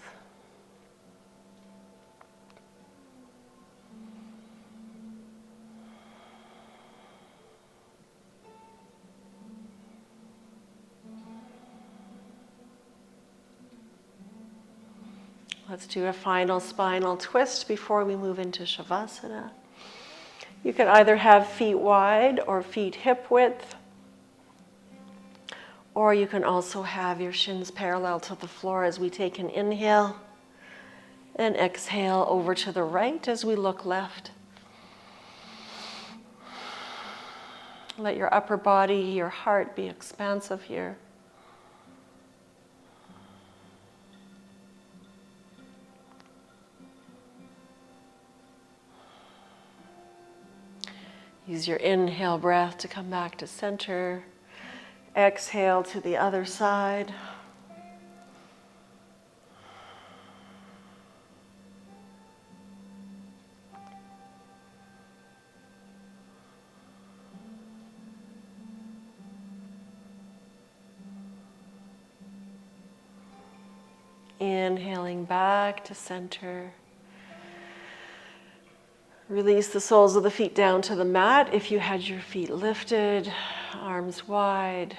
Let's do a final spinal twist before we move into Shavasana. You can either have feet wide or feet hip width, or you can also have your shins parallel to the floor as we take an inhale and exhale over to the right as we look left. Let your upper body, your heart be expansive here. Use your inhale breath to come back to center. Exhale to the other side. Inhaling back to center. Release the soles of the feet down to the mat. If you had your feet lifted, arms wide.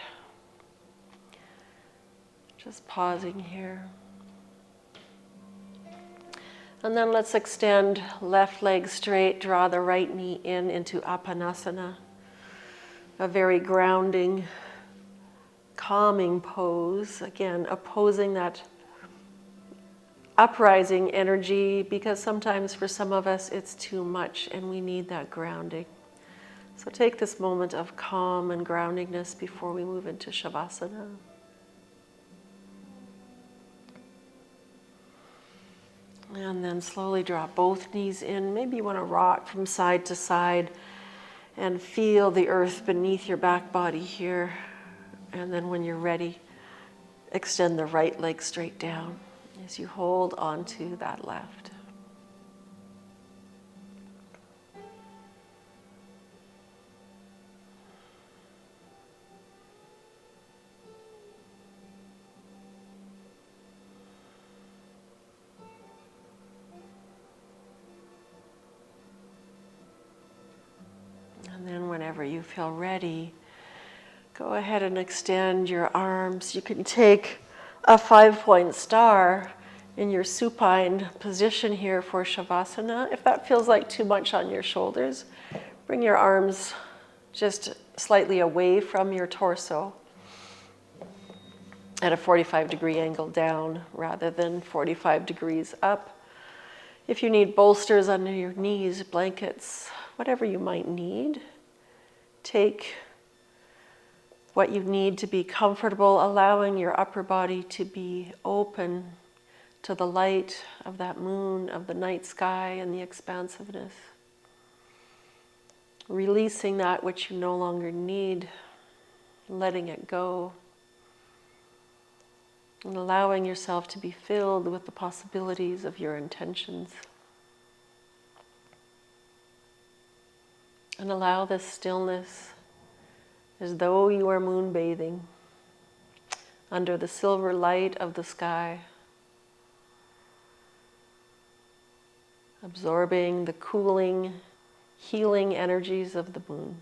Just pausing here. And then let's extend left leg straight, draw the right knee in into Apanasana. A very grounding, calming pose. Again, opposing that uprising energy, because sometimes for some of us it's too much and we need that grounding. So take this moment of calm and groundingness before we move into Shavasana. And then slowly draw both knees in. Maybe you want to rock from side to side and feel the earth beneath your back body here. And then when you're ready, extend the right leg straight down as you hold onto that left. And then whenever you feel ready, go ahead and extend your arms. You can take a 5-point star in your supine position here for Shavasana. If that feels like too much on your shoulders, bring your arms just slightly away from your torso at a 45-degree angle down rather than 45 degrees up. If you need bolsters under your knees, blankets, whatever you might need, take what you need to be comfortable, allowing your upper body to be open to the light of that moon, of the night sky, and the expansiveness. Releasing that which you no longer need, letting it go, and allowing yourself to be filled with the possibilities of your intentions. And allow this stillness as though you are moonbathing under the silver light of the sky, absorbing the cooling healing energies of the moon.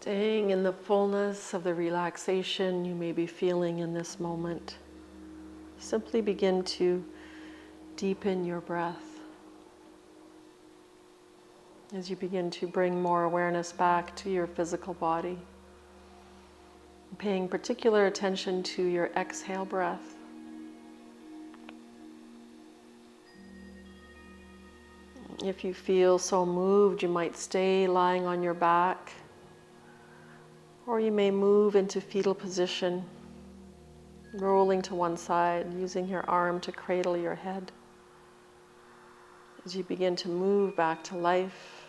Staying in the fullness of the relaxation you may be feeling in this moment. Simply begin to deepen your breath as you begin to bring more awareness back to your physical body. Paying particular attention to your exhale breath. If you feel so moved, you might stay lying on your back, or you may move into fetal position, rolling to one side, using your arm to cradle your head. As you begin to move back to life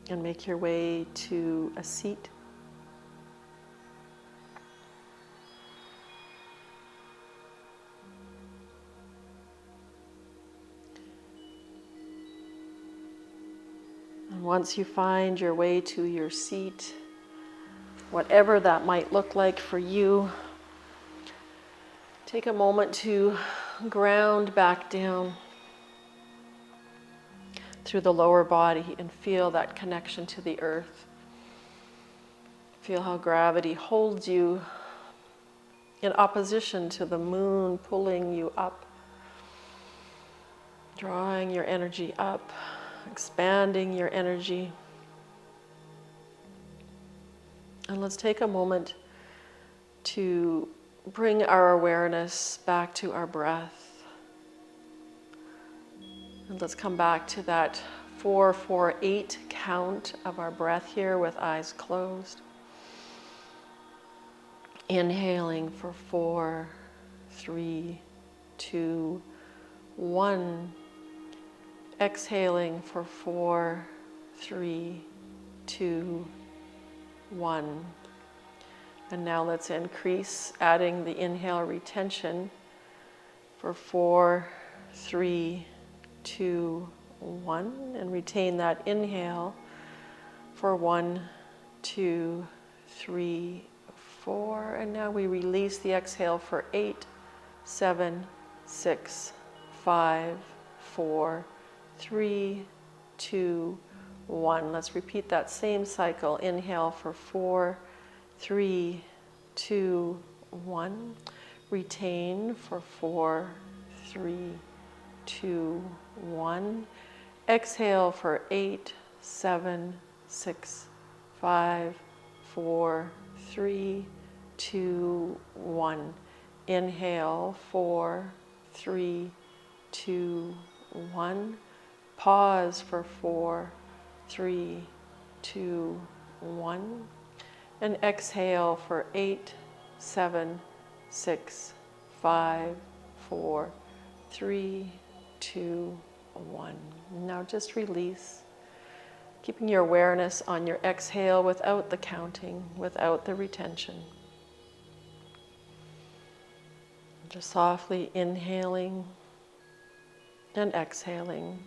and make your way to a seat. And once you find your way to your seat, whatever that might look like for you, take a moment to ground back down through the lower body and feel that connection to the earth. Feel how gravity holds you in opposition to the moon pulling you up, drawing your energy up, expanding your energy. And let's take a moment to bring our awareness back to our breath. And let's come back to that 4-4-8 count of our breath here with eyes closed. Inhaling for 4, 3, 2, 1. Exhaling for 4, 3, 2, 1. And now let's increase, adding the inhale retention for 4, 3, 2, 1. And retain that inhale for 1, 2, 3, 4. And now we release the exhale for 8, 7, 6, 5, 4, 3, 2, 1. Let's repeat that same cycle. Inhale for 4, 3, 2, 1. Retain for 4, 3, 2, 1. Exhale for 8, 7, 6, 5, 4, 3, 2, 1. Inhale 4, 3, 2, 1. Pause for 4, 3, 2, 1. And exhale for 8, 7, 6, 5, 4, 3, 2, 1. Now just release, keeping your awareness on your exhale without the counting, without the retention. Just softly inhaling and exhaling.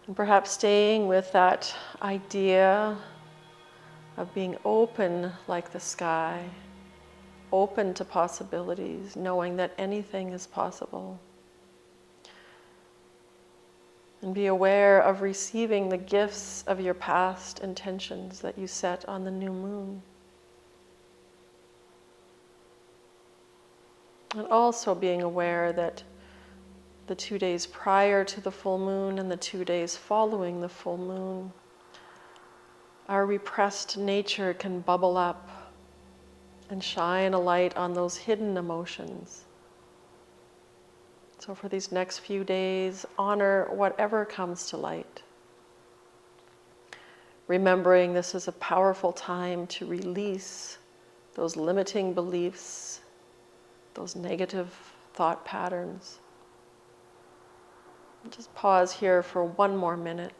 And perhaps staying with that idea of being open like the sky, open to possibilities, knowing that anything is possible. And be aware of receiving the gifts of your past intentions that you set on the new moon. And also being aware that the 2 days prior to the full moon and the 2 days following the full moon, our repressed nature can bubble up and shine a light on those hidden emotions. So for these next few days, honor whatever comes to light. Remembering this is a powerful time to release those limiting beliefs, those negative thought patterns. Just pause here for one more minute,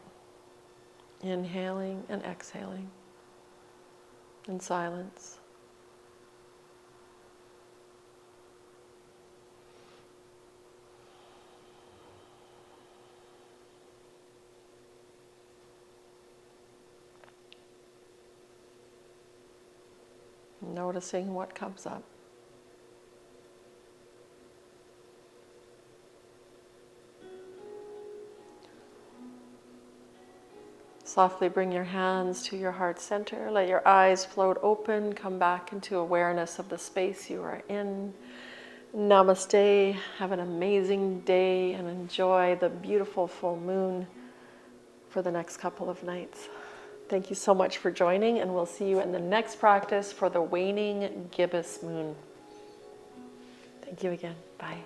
inhaling and exhaling in silence. Noticing what comes up. Softly bring your hands to your heart center. Let your eyes float open. Come back into awareness of the space you are in. Namaste. Have an amazing day and enjoy the beautiful full moon for the next couple of nights. Thank you so much for joining, and we'll see you in the next practice for the waning gibbous moon. Thank you again. Bye.